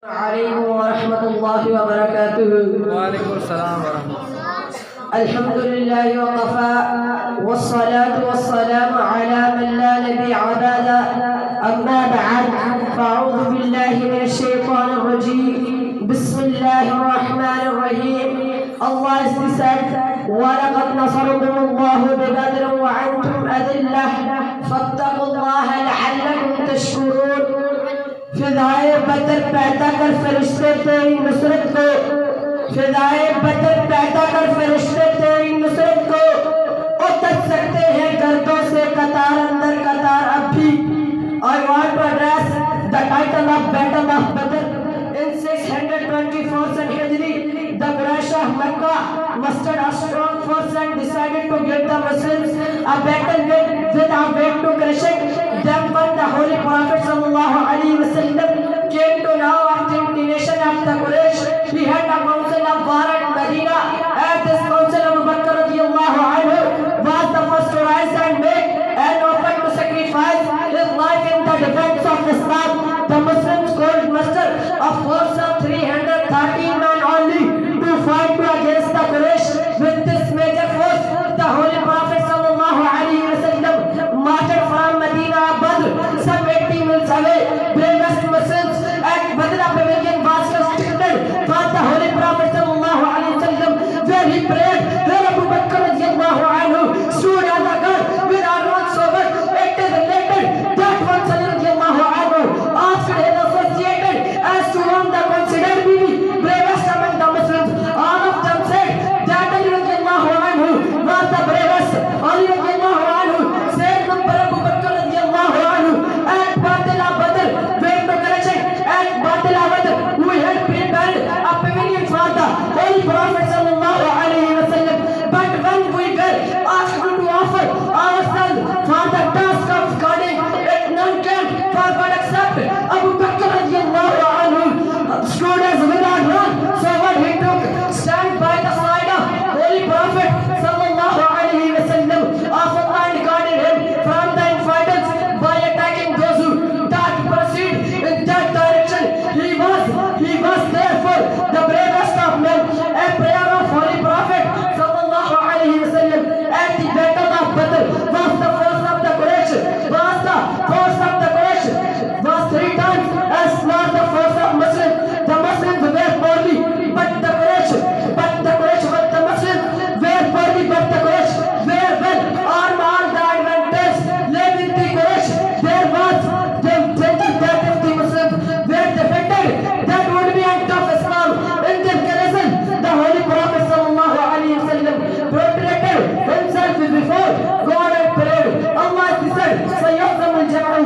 عليكم ورحمة الله وبركاته. وعليكم السلام ورحمة الله. الحمد لله وكفى والصلاة والسلام على من لا نبي بعده. أما بعد فأعوذ بالله من الشيطان الرجيم. بسم الله الرحمن الرحيم. Allah said, وَلَقَدْ نَصَرَكُمُ اللَّهُ بِبَدْرٍ وَأَنْتُمْ أَذِلَّةٌ فَاتَّقُوا اللَّهَ لَعَلَّكُمْ تَشْكُرُونَ. फिदाए बदर पैदा कर फरिश्ते तेरी नुसरत को, फिदाए बदर पैदा कर फरिश्ते तेरी नुसरत को उतर सकते हैं गर्दों से कतार अंदर कतार अब भी. I want to address the title of Battle of Badr. In 624 Hijri, the Quraysh of Mecca mustered a strong force and decided to give the Muslims a battle with a way to crushing them. When the Holy Prophet sallallahu alaihi wasallam came to know of the inclination of the Quraysh, he had a council of war at Medina. At this council, Abu Bakr radiyallahu anhu was the first to rise and make an offer to sacrifice his life in the defense of Islam. The Muslims called muster a force of 313 men only to fight against the Quraysh. With this major force, the Holy Prophet sallallahu alaihi wasallam marched from Medina Badr, some 80 miles away. Bravest Muslims at Badr pavilion was constructed for the Holy Prophet sallallahu alaihi wasallam, where he prayed, where Abu Bakr radiyallahu anhu stood on the guard with arms over. It is related that one Sayyid radiyallahu anhu asked his associated as to whom the considered be bravest among the Muslims. All of them said that Ali radiyallahu anhu was the bravest. Ali radiyallahu anhu said number Abu Bakr radiyallahu anhu at Battle of Badr, went to correction at Battle of Badr. We had prepared a pavilion for the Holy Prophet sallallahu alaihi wasallam, but when we were asked to offer ourselves for the task of guarding it, none came forward except Abu Bakr radiyallahu anhu stood as without run. So what he took stand by the side of Holy Prophet sallallahu alaihi wasallam of Allah and guarded him from the infidels by attacking those who did proceed in that direction. He was therefore the bravest of men. A prayer of Holy Prophet sallallahu alaihi wasallam at the battle of Badr was the force of the Quraysh, was 3 times as not the force of Muslims. The Muslims were poorly, but the Quraysh were the Muslims were poorly, but the Quraysh were well armed. All the advantage lay with the Quraysh. There was the danger that if the Muslims were defeated, that would be act of Islam. In this garrison, the Holy Prophet sallallahu alaihi wasallam protected himself before God and prayed. Allah said, "Sayyidul Jama'u."